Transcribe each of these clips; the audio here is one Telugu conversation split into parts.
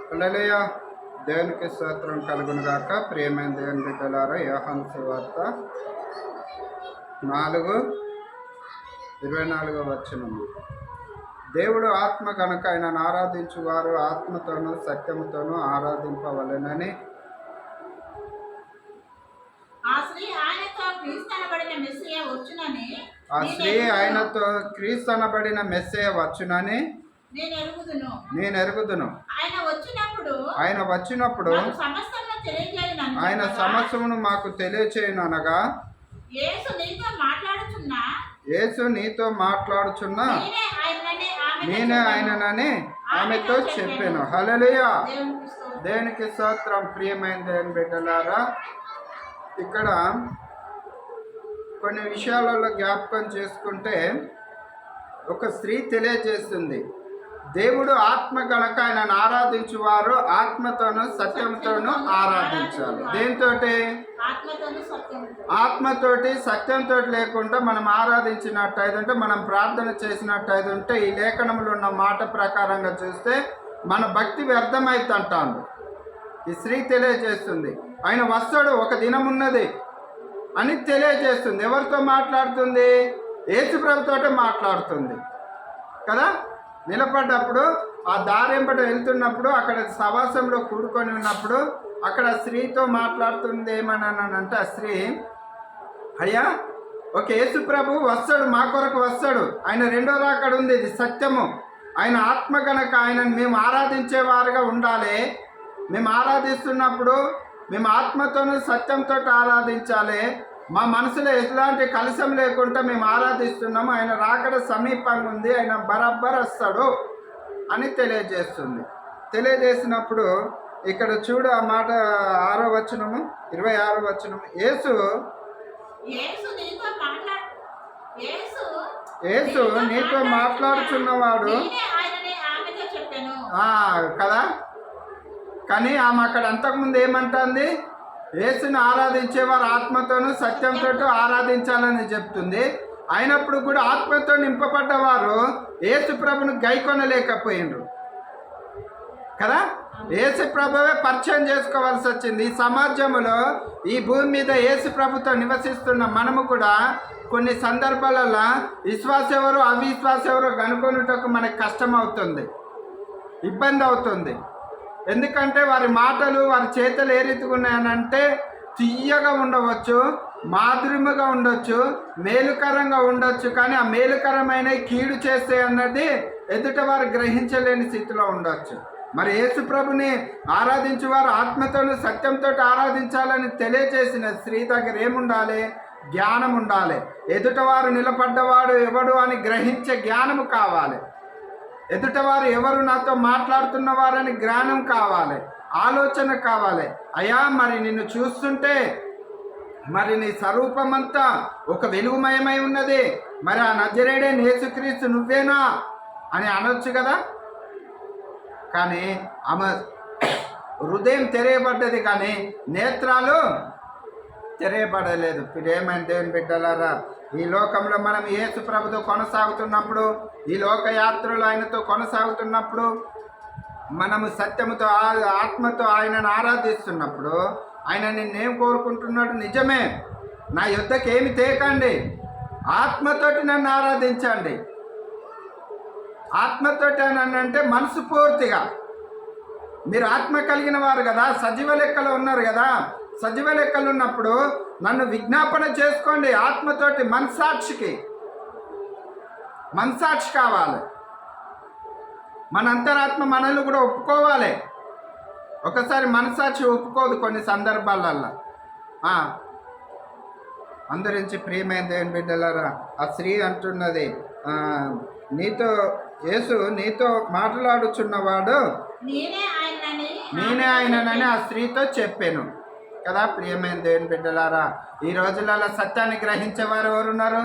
హల్లెలూయా. దేవునికి స్తోత్రం కలుగును గాక. ప్రియమైన దేవుని బిడ్డలారా, యోహాను సువార్త 4:24 దేవుడు ఆత్మ కనుక ఆయనను ఆరాధించువారు ఆత్మతోనూ సత్యముతోనూ ఆరాధింపవలెనని. ఆ స్త్రీ ఆయనతో క్రీస్తు అనబడిన మెస్సియా వచ్చునని నేను ఎరుగుదును. ఆయన వచ్చినప్పుడు ఆయన సమస్తమును మాకు తెలియచేయుననగా, యేసు నీతో మాట్లాడుచున్నా నేనే ఆయననని ఆమెతో చెప్పాను. హల్లెలూయా. దేవునికి స్తోత్రం. ప్రియమైన దేవుని బిడ్డలారా, ఇక్కడ కొన్ని విషయాలలో జ్ఞాపకం చేసుకుంటే ఒక స్త్రీ తెలియజేస్తుంది, దేవుడు ఆత్మ కనుక ఆయనను ఆరాధించువారు ఆత్మతోనూ సత్యంతోనూ ఆరాధించాలి. దేనితోటి? ఆత్మతోటి సత్యంతో లేకుండా మనం ఆరాధించినట్టయితే, మనం ప్రార్థన చేసినట్టయితే, ఈ లేఖనంలో ఉన్న మాట ప్రకారంగా చూస్తే మన భక్తి వ్యర్థమైతే అంటాను. ఈ స్త్రీ తెలియజేస్తుంది, ఆయన వస్తాడు, ఒక దినం ఉన్నది అని తెలియజేస్తుంది. ఎవరితో మాట్లాడుతుంది? యేసు ప్రభుతోటే మాట్లాడుతుంది కదా. నిలబడ్డప్పుడు ఆ దారింపట వెళ్తున్నప్పుడు అక్కడ సవాసంలో కూడుకొని ఉన్నప్పుడు అక్కడ స్త్రీతో మాట్లాడుతుంది. ఏమన్నానంటే, ఆ స్త్రీ, అయ్యా, ఒక యేసు ప్రభు వస్తాడు, మా కొరకు వస్తాడు, ఆయన రెండో రాకడ ఉంది, ఇది సత్యము. ఆయన ఆత్మ కనుక ఆయనను మేము ఆరాధించేవారుగా ఉండాలి. మేము ఆరాధిస్తున్నప్పుడు మేము ఆత్మతోనూ సత్యంతో ఆరాధించాలి. మా మనసులో ఎలాంటి కలశం లేకుండా మేము ఆరాధిస్తున్నాము. ఆయన రాకడ సమీపంగా ఉంది, ఆయన బరాబర్ వస్తాడు అని తెలియజేస్తుంది. తెలియజేసినప్పుడు ఇక్కడ చూడు ఆ మాట 6వ వచనము 26వ వచనము, యేసు నీతో మాట్లాడుచున్నవాడు కదా. కానీ ఆమె అక్కడ అంతకుముందు ఏమంటుంది? యేసుని ఆరాధించేవారు ఆత్మతోనూ సత్యంతో ఆరాధించాలని చెప్తుంది. అయినప్పుడు కూడా ఆత్మతో నింపబడ్డవారు యేసు ప్రభును గైకొనలేకపోయినరు కదా. యేసు ప్రభువే పరిచయం చేసుకోవాల్సి వచ్చింది. ఈ సమాజంలో, ఈ భూమి మీద యేసు ప్రభుతో నివసిస్తున్న మనము కూడా కొన్ని సందర్భాలలో విశ్వాస ఎవరు అవిశ్వాస ఎవరు కనుకొనుటకు మనకు కష్టం అవుతుంది, ఇబ్బంది అవుతుంది. ఎందుకంటే వారి మాటలు, వారి చేతలు ఏ రీతిగా ఉన్నాయనంటే తీయగా ఉండవచ్చు, మాధుర్యముగా ఉండొచ్చు, మేలుకరంగా ఉండొచ్చు. కానీ ఆ మేలుకరమైన కీడు చేస్తే అన్నది ఎదుట వారు గ్రహించలేని స్థితిలో ఉండొచ్చు. మరి యేసు ప్రభుని ఆరాధించేవారు ఆత్మతోనూ సత్యంతో ఆరాధించాలని తెలియజేసిన స్త్రీ దగ్గర ఏముండాలి? జ్ఞానం ఉండాలి. ఎదుటవారు నిలబడ్డవాడు ఎవడు అని గ్రహించే జ్ఞానము కావాలి. ఎదుటవారు ఎవరు నాతో మాట్లాడుతున్నవారని జ్ఞానం కావాలి, ఆలోచన కావాలి. అయ్యా, మరి నిన్ను చూస్తుంటే మరి నీ స్వరూపమంతా ఒక వెలుగుమయమై ఉన్నది, మరి ఆ నజరేయుడే యేసుక్రీస్తు నువ్వేనా అని అనొచ్చు కదా. కానీ ఆమె హృదయం తెరయబడ్డది, కానీ నేత్రాలు తెరయబడలేదు. ప్రియమైన దేవుని బిడ్డలారా, ఈ లోకంలో మనం యేసు ప్రభుతో కొనసాగుతున్నప్పుడు, ఈ లోకయాత్రలు ఆయనతో కొనసాగుతున్నప్పుడు, మనము సత్యముతో ఆత్మతో ఆయనను ఆరాధిస్తున్నప్పుడు ఆయన నిన్నేం కోరుకుంటున్నాడు? నిజమే, నా యుద్ధకి ఏమి తేకండి, ఆత్మతోటి నన్ను ఆరాధించండి. ఆత్మతోటి అని అంటే మనసు పూర్తిగా. మీరు ఆత్మ కలిగిన వారు కదా, సజీవ లెక్కలో ఉన్నారు కదా. సజీవ లెక్కలు ఉన్నప్పుడు నన్ను విజ్ఞాపన చేసుకోండి ఆత్మతోటి. మనసాక్షి కావాలి. మన అంతరాత్మ మనల్ని కూడా ఒప్పుకోవాలి. ఒకసారి మనసాక్షి ఒప్పుకోదు కొన్ని సందర్భాలల్లో. అందరించి ప్రియమైన దేవుని బిడ్డలారా, ఆ స్త్రీ అంటున్నది, యేసు నీతో మాట్లాడుచున్నవాడు నేనే ఆయననని ఆ స్త్రీతో చెప్పాను కదా. ప్రియమైన దేవుని బిడ్డలారా, ఈ రోజులలో సత్యాన్ని గ్రహించేవారు ఎవరున్నారు?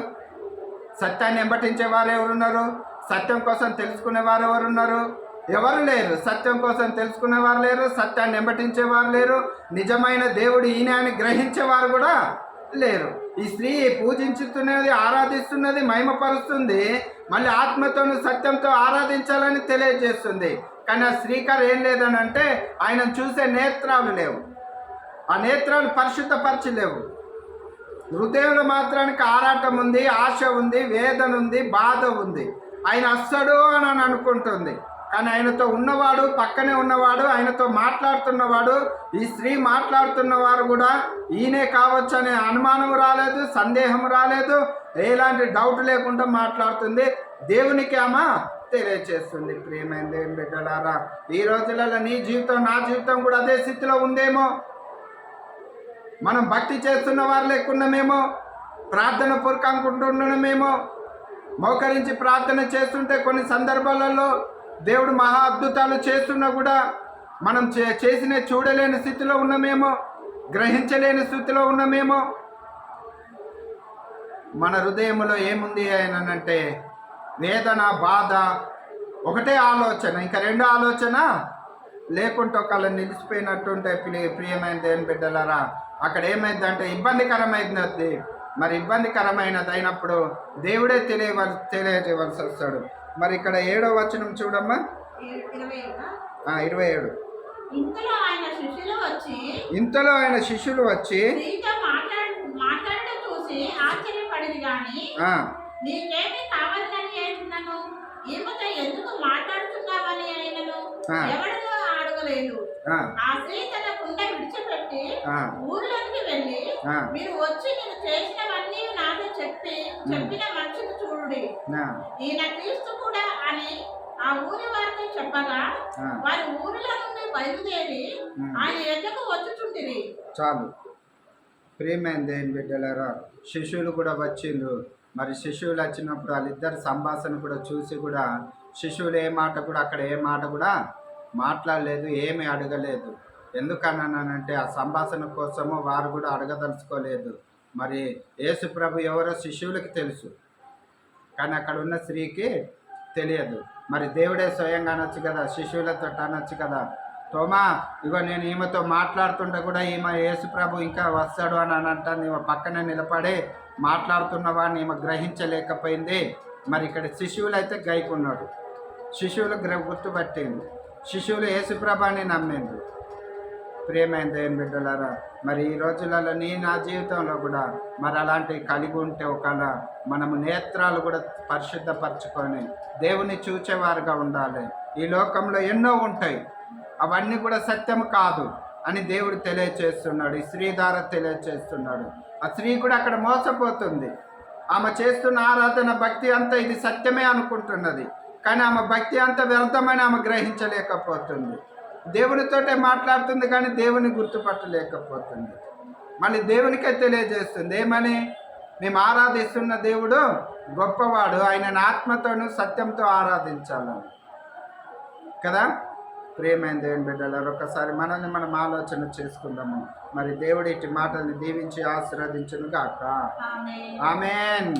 సత్యాన్ని ఎంబటించేవారు ఎవరున్నారు? సత్యం కోసం తెలుసుకునేవారు ఎవరున్నారు? ఎవరు లేరు. సత్యం కోసం తెలుసుకునేవారు లేరు, సత్యాన్ని ఎంబటించేవారు లేరు, నిజమైన దేవుడు ఈయన అని గ్రహించేవారు కూడా లేరు. ఈ స్త్రీ పూజించుతున్నది, ఆరాధిస్తున్నది, మహిమపరుస్తుంది, మళ్ళీ ఆత్మతోను సత్యంతో ఆరాధించాలని తెలియజేస్తుంది. కానీ ఆ స్త్రీకారు ఏం లేదని అంటే ఆయనను చూసే నేత్రాలు లేవు. ఆ నేత్రాలు పరిశుద్ధపరచలేవు. హృదయంలో మాత్రానికి ఆరాటం ఉంది, ఆశ ఉంది, వేదన ఉంది, బాధ ఉంది. ఆయన వస్తాడు అని అనుకుంటుంది. కానీ ఆయనతో ఉన్నవాడు, పక్కనే ఉన్నవాడు, ఆయనతో మాట్లాడుతున్నవాడు, ఈ స్త్రీ మాట్లాడుతున్నవారు కూడా ఈయనే కావచ్చు అనే అనుమానం రాలేదు, సందేహం రాలేదు, ఎలాంటి డౌట్ లేకుండా మాట్లాడుతుంది. దేవునికి ఆమె తెలియచేస్తుంది. ప్రియమైన దేవుని బిడ్డలారా, ఈ రోజులలో నీ జీవితం, నా జీవితం కూడా అదే స్థితిలో ఉందేమో. మనం భక్తి చేస్తున్న వారు లేకున్నామేమో, ప్రార్థన పూర్వకంకుంటున్నామేమో, మోకరించి ప్రార్థన చేస్తుంటే కొన్ని సందర్భాలలో దేవుడు మహా అద్భుతాలు చేస్తున్నా కూడా మనం చేసిన చూడలేని స్థితిలో ఉన్నామేమో, గ్రహించలేని స్థితిలో ఉన్నామేమో. మన హృదయంలో ఏముంది అంటే వేదన, బాధ, ఒకటే ఆలోచన, ఇంకా రెండో ఆలోచన లేకుంటే ఒకళ్ళ నిలిచిపోయినట్టుంటే ప్రియమైన దేవుని బిడ్డలారా, అక్కడ ఏమైందంటే ఇబ్బందికరమైనది. మరి ఇబ్బందికరమైనది అయినప్పుడు దేవుడే తెలియజేయవలసి వస్తాడు. మరి ఇక్కడ 7వ వచనం చూడమ్మా, 27. ఇంతలో ఆయన శిష్యులు వచ్చి మాట్లాడడం చూసి ఆశ్చర్యపడింది. గాని నీకేమి కావాలని అంటున్నాను, ఈమెతో ఎందుకు మాట్లాడుతున్నావని అయినను ఎవడను అడగలేదు. ఆ స్త్రీ తన కుండ విడిచిపెట్టి ఊర్లోకి వెళ్ళి, మీరు వచ్చి నేను చేసినవన్నీ నాతో చెప్పిన మనుషులు చూడుడి, ఈయన క్రీస్తు కూడా అని ఆ ఊరి వారితో చెప్పగా వారి ఊరిలో నుండి బయలుదేరి ఆయన ఎద్దకు వచ్చుచుండిరి. చాలు. ప్రియమైన దేవుని బిడ్డలారా, శిష్యులు కూడా వచ్చిండ్రు. మరి శిష్యులు వచ్చినప్పుడు వాళ్ళిద్దరు సంభాషణ కూడా చూసి కూడా శిష్యులు అక్కడ ఏ మాట కూడా మాట్లాడలేదు, ఏమీ అడగలేదు. ఎందుకన్నానంటే ఆ సంభాషణ కోసము వారు కూడా అడగదలుచుకోలేదు. మరి యేసు ప్రభు ఎవరో శిష్యులకి తెలుసు, కానీ అక్కడ ఉన్న స్త్రీకి తెలియదు. మరి దేవుడే స్వయంగా అనొచ్చు కదా, శిష్యులతో అనొచ్చు కదా, తోమా ఇగో నేను ఈమెతో మాట్లాడుతుంటే కూడా ఈమె యేసు ప్రభు ఇంకా వస్తాడు అని అంటాను, ఈమె పక్కనే నిలబడి మాట్లాడుతున్నవాడిని ఈమె గ్రహించలేకపోయింది. మరి ఇక్కడ శిష్యులు అయితే గైకున్నాడు, శిష్యులు గుర్తుపట్టింది, శిష్యులు యేసు ప్రభాని నమ్మిండు. ప్రియమైన దేవుని బిడ్డలారా, మరి ఈ రోజులలో నా జీవితంలో కూడా మరి అలాంటివి కలిగి ఉంటే ఒకవేళ మనము నేత్రాలు కూడా పరిశుద్ధపరచుకొని దేవుని చూచేవారుగా ఉండాలి. ఈ లోకంలో ఎన్నో ఉంటాయి, అవన్నీ కూడా సత్యం కాదు అని దేవుడు తెలియచేస్తున్నాడు, ఈ స్త్రీ ద్వారా తెలియచేస్తున్నాడు. ఆ స్త్రీ కూడా అక్కడ మోసపోతుంది. ఆమె చేస్తున్న ఆరాధన, భక్తి అంతా ఇది సత్యమే అనుకుంటున్నది, కానీ ఆమె భక్తి అంతా వ్యర్థమని ఆమె గ్రహించలేకపోతుంది. దేవునితోటే మాట్లాడుతుంది కానీ దేవుని గుర్తుపట్టలేకపోతుంది. మళ్ళీ దేవునికే తెలియజేస్తుంది ఏమని, మేము ఆరాధిస్తున్న దేవుడు గొప్పవాడు, ఆయన ఆత్మతోనూ సత్యంతో ఆరాధించాలని కదా. ప్రియమైన దేవుని బిడ్డలారా, ఒకసారి మనల్ని మనం ఆలోచన చేసుకుందాము. మరి దేవుడి ఇటు మాటల్ని దీవించి ఆశీర్వదించును గాక. ఆమేన్.